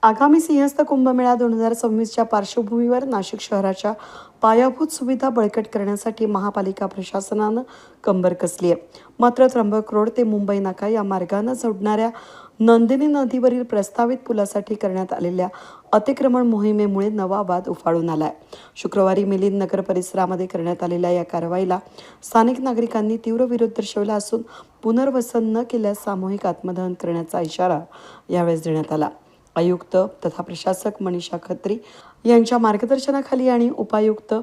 आगामी सिंहस्थ कुंभमेळा 2026च्या पार्श्वभूमीवर नाशिक शहराच्या पायाभूत सुविधा बळकट करण्यासाठी महापालिका प्रशासनानं कंबर कसली आहे. मात्र त्र्यंबक रोड ते मुंबई नाका या मार्गानं जोडणाऱ्या नंदिनी नदीवरील प्रस्तावित पुलासाठी करण्यात आलेल्या अतिक्रमण मोहिमेमुळे नवा वाद उफाळून आलाय. शुक्रवारी मिलिंद नगर परिसरामध्ये करण्यात आलेल्या या कारवाईला स्थानिक नागरिकांनी तीव्र विरोध दर्शवला असून पुनर्वसन न केल्यास सामूहिक आत्मदहन करण्याचा इशारा यावेळेस देण्यात आला. आयुक्त तथा प्रशासक मनीषा खत्री यांच्या मार्गदर्शनाखाली आणि उपायुक्त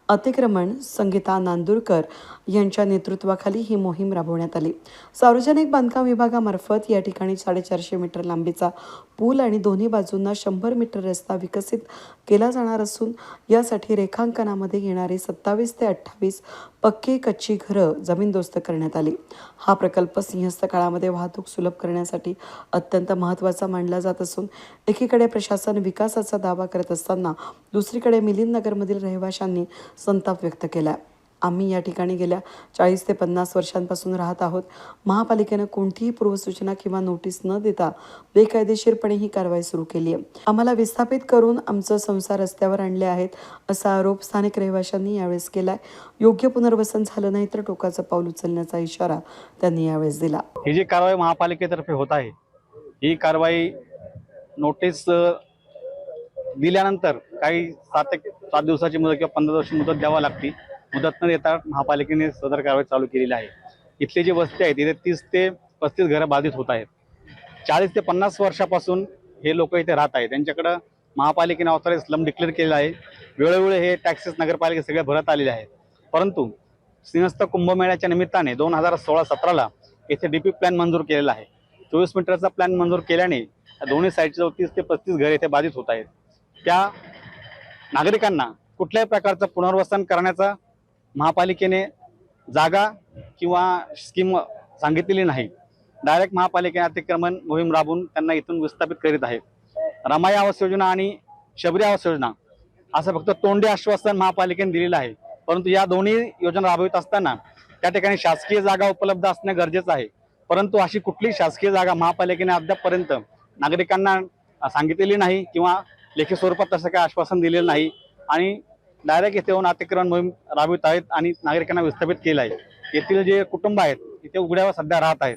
अतिक्रमण संगीता नांदुरकर यांच्या नेतृत्वाखाली ही मोहीम राबवण्यात आली. सार्वजनिक बांधकाम विभागामार्फत या ठिकाणी 450 मीटर लांबीचा पूल आणि दोन्ही बाजूंना 100 मीटर रस्ता विकसित केला जाणार असून यासाठी रेखांकनामध्ये येणारी 27 ते 28 पक्की कच्ची घरं जमीनदोस्त करण्यात आली. हा प्रकल्प सिंहस्थ काळामध्ये वाहतूक सुलभ करण्यासाठी अत्यंत महत्त्वाचा मानला जात असून एकीकडे प्रशासन विकासाचा दावा करत असताना दुसरीकडे मिलिंद नगरमधील रहिवाशांनी संताप व्यक्त केला. आम्ही या ठिकाणी गेल्या 40 ते 50 वर्षांपासून राहत आहोत. महापालिकेनं कोणतीही पूर्वसूचना किंवा नोटीस न देता बेकायदेशीरपणे ही कारवाई सुरू केली आहे. आम्हाला विस्थापित करून आमचं संसार रस्त्यावर आणले आहेत असा आरोप स्थानिक रहिवाशांनी यावेळेस केलाय. योग्य पुनर्वसन झालं नाही तर टोकाचं पाऊल उचलण्याचा इशारा त्यांनी यावेळेस दिला. ही जी कारवाई महापालिकेतर्फे होत आहे ही कारवाई नोटीस दिल्यानंतर काही 7 दिवसाची मुदत किंवा 15 दिवसाची मुदत द्यावी लागते. मुदत न देता महापालिकेने सदर कारवाई चालू केलेली आहे. इथली जी वस्ती आहे तिथे 30 ते 35 घरं बाधित होत आहेत. 40 ते 50 वर्षापासून हे लोक इथे राहत आहेत. त्यांच्याकडं महापालिकेने ऑथराइज स्लम डिक्लेअर केलेलं आहे. वेळोवेळी हे टॅक्सेस नगरपालिका सगळे भरत आलेले आहेत. परंतु सिंहस्थ कुंभमेळ्याच्या निमित्ताने 2016-17ला येथे डीपी प्लॅन मंजूर केलेला आहे. 24 मीटरचा प्लॅन मंजूर केल्याने दोन्ही साईडचे 30 ते 35 घरे इथे बाधित होत आहेत. त्या नागरिकांना कुठल्याही प्रकारचं पुनर्वसन करण्याचा महापालिकेने जागा किंवा स्कीम सांगितलेली नाही. डायरेक्ट महापालिकेने अतिक्रमण मोहीम राबवून त्यांना इथून विस्थापित करीत आहे. रमाई आवास योजना आणि शबरी आवास योजना असं फक्त तोंडी आश्वासन महापालिकेने दिलेलं आहे. परंतु या दोन्ही योजना राबवित असताना त्या ठिकाणी शासकीय जागा उपलब्ध असणे गरजेचं आहे. परंतु अशी कुठलीही शासकीय जागा महापालिकेने अद्यापपर्यंत नागरिकांना सांगितलेली नाही किंवा लेखी स्वरूपात तसं काही आश्वासन दिलेलं नाही आणि डायरेक्ट इथे येऊन अतिक्रमण मोहीम राबवित आहेत आणि नागरिकांना विस्थापित केलं आहे. येथील जे कुटुंब आहेत इथे उघड्यावर सध्या राहत आहेत.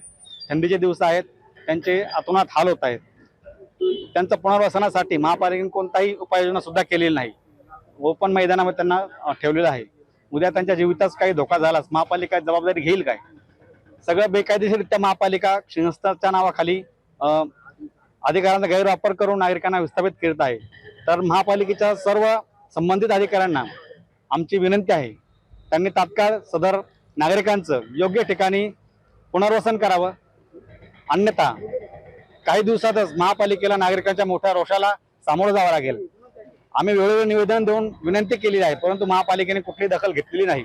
थंडीचे दिवस आहेत, त्यांचे अतोनात हाल होत आहेत. त्यांचं पुनर्वसनासाठी महापालिकेने कोणताही उपाययोजना सुद्धा केलेली नाही. ओपन मैदानामध्ये त्यांना ठेवलेलं आहे. उद्या त्यांच्या जीवितास काही धोका झालाच महापालिका जबाबदारी घेईल काय? सगळं बेकायदेशीररित्या महापालिका सिंहस्थाच्या नावाखाली अधिकारांचा गैरवापर करून नागरिकांना विस्थापित करीत आहे. तर महापालिकेच्या सर्व संबंधित अधिकाऱ्यांना आमची विनंती आहे, त्यांनी तात्काळ सदर नागरिकांचं योग्य ठिकाणी पुनर्वसन करावं. अन्यथा काही दिवसातच महापालिकेला नागरिकांच्या मोठ्या रोषाला सामोरं जावं लागेल. आम्ही वेळोवेळी निवेदन देऊन विनंती केलेली आहे, परंतु महापालिकेने कुठलीही दखल घेतलेली नाही.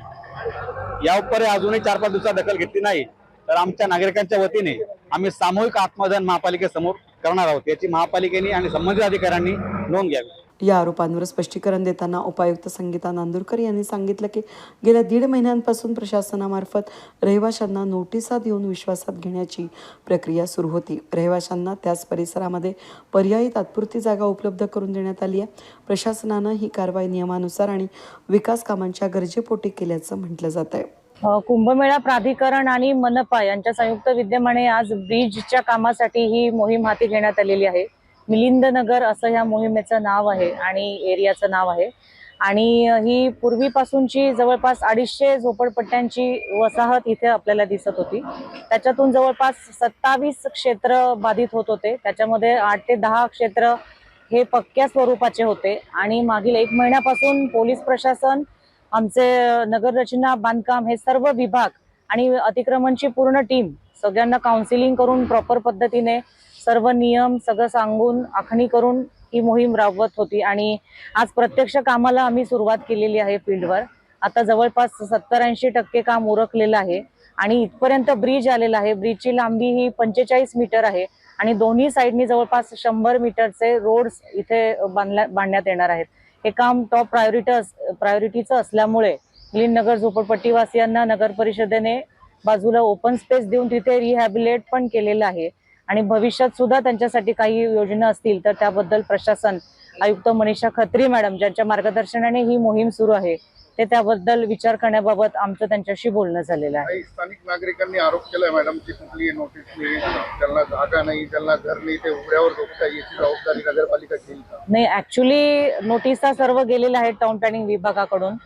यावर अजूनही 4-5 दिवसात दखल घेतली नाही तर आमच्या नागरिकांच्या वतीने आम्ही सामूहिक आत्मदहन महापालिकेसमोर करणार आहोत. याची महापालिकेने आणि संबंधित अधिकाऱ्यांनी नोंद घ्यावी. या आरोपांवर स्पष्टीकरण देताना उपायुक्त संगीता नांदुरकर यांनी सांगितलं की गेल्या 1.5 महिन्यांपासून प्रशासनामार्फत रहिवाशांना नोटिसा देऊन विश्वासात घेण्याची प्रक्रिया सुरू होती. रहिवाशांना त्याच परिसरामध्ये पर्यायी तात्पुरती जागा उपलब्ध करून देण्यात आली आहे. प्रशासनानं ही कारवाई नियमानुसार आणि विकास कामांच्या गरजेपोटी केल्याचं म्हटलं जात आहे. कुंभमेळा प्राधिकरण आणि मनपा यांच्या संयुक्त विद्यमाने आज ब्रिजच्या कामासाठी ही मोहीम हाती घेण्यात आलेली आहे. मिलिंद नगर असं ह्या मोहिमेचं नाव आहे आणि एरियाचं नाव आहे. आणि ही पूर्वीपासूनची जवळपास 250 झोपडपट्ट्यांची वसाहत इथे आपल्याला दिसत होती. त्याच्यातून जवळपास 27 क्षेत्र बाधित होत होते. त्याच्यामध्ये 8 ते 10 क्षेत्र हे पक्क्या स्वरूपाचे होते. आणि मागील 1 महिन्यापासून पोलीस प्रशासन, आमचे नगररचना, बांधकाम हे सर्व विभाग आणि अतिक्रमणची पूर्ण टीम सगळ्यांना काउन्सिलिंग करून प्रॉपर पद्धतीने सर्व नियम सगळं सांगून आखणी करून ही मोहीम राबवत होती. आणि आज प्रत्यक्ष कामाला आम्ही सुरुवात केलेली आहे फील्डवर. आता जवळपास 70-80% काम उरकलेलं आहे आणि इथपर्यंत ब्रिज आलेला आहे. ब्रिजची लांबी ही 45 मीटर आहे आणि दोन्ही साईडनी जवळपास 100 मीटरचे रोड्स इथे बांधण्यात येणार आहेत. हे काम टॉप प्रायोरिटीचं असल्यामुळे मिलिंद नगर झोपडपट्टीवासियांना नगर परिषदेने बाजूला ओपन स्पेस देऊन तिथे रिहॅबिलिटेट पण केलेलं आहे. आणि भविष्यात सुद्धा त्यांच्यासाठी काही योजना असतील तर त्याबद्दल प्रशासन आयुक्त मनीषा खत्री मॅडम ज्यांच्या मार्गदर्शनाने ही मोहीम सुरू आहे ते त्याबद्दल विचार करण्याबाबत आमचं त्यांच्याशी बोलणं झालेलं आहे. काही स्थानिक नागरिकांनी आरोप केलाय मॅडम की कुठली नोटीस नाही, त्यांना जागा नाही, त्यांना घर नाही, ते उघड्यावर झोपता याची जबाबदारी नगरपालिका घेईल का? नाही, ऍक्च्युली नोटिसा सर्व गेलेल्या आहेत टाउन प्लॅनिंग विभागाकडून.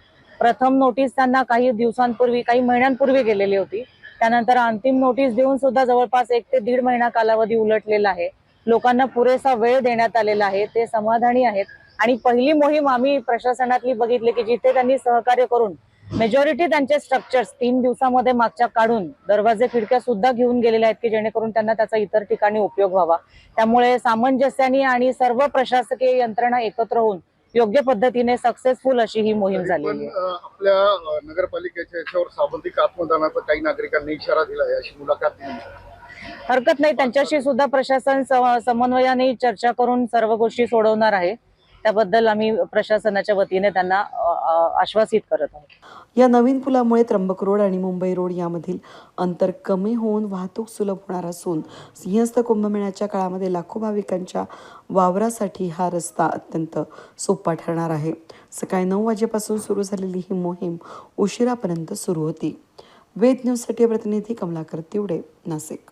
प्रथम नोटीस त्यांना काही दिवसांपूर्वी काही महिन्यांपूर्वी गेलेली होती. त्यानंतर अंतिम नोटीस देऊन सुद्धा जवळपास 1 ते 1.5 महिना कालावधी उलटलेला आहे. लोकांना पुरेसा वेळ देण्यात आलेला आहे, ते समाधानी आहेत. आणि पहिली मोहीम आम्ही प्रशासनातली बघितली की जिथे त्यांनी सहकार्य करून मेजॉरिटी त्यांचे स्ट्रक्चर्स 3 दिवसामध्ये मागच्या काढून दरवाजे खिडक्या सुद्धा घेऊन गेलेले आहेत की जेणेकरून त्यांना त्याचा इतर ठिकाणी उपयोग व्हावा. त्यामुळे सामंजस्याने आणि सर्व प्रशासकीय यंत्रणा एकत्र होऊन योग्य पद्धतीने सक्सेसफुल अशी ही मोहीम पण झालेली आहे. आपल्या नगरपालिकेच्या याच्यावर साबंधिक आत्मदानाचा काही नागरिकांनी इशारा दिलाय, अशी मुलाखत दिली. हरकत नाही, त्यांच्याशी सुद्धा प्रशासन समन्वयाने चर्चा करून सर्व गोष्टी सोडवणार आहे. त्याबद्दल आम्ही प्रशासनाच्या वतीने त्यांना आश्वासित करत आहोत. या नवीन पुलामुळे त्र्यंबक रोड आणि मुंबई रोड यामधील अंतर कमी होऊन वाहतूक सुलभ होणार असून सिंहस्थ कुंभमेळ्याच्या काळामध्ये लाखो भाविकांच्या वावरासाठी हा रस्ता अत्यंत सोपा ठरणार आहे. सकाळी 9 वाजेपासून सुरू झालेली ही मोहीम उशिरापर्यंत सुरू होती. वेद न्यूजसाठी प्रतिनिधी कमलाकर तिवडे, नाशिक.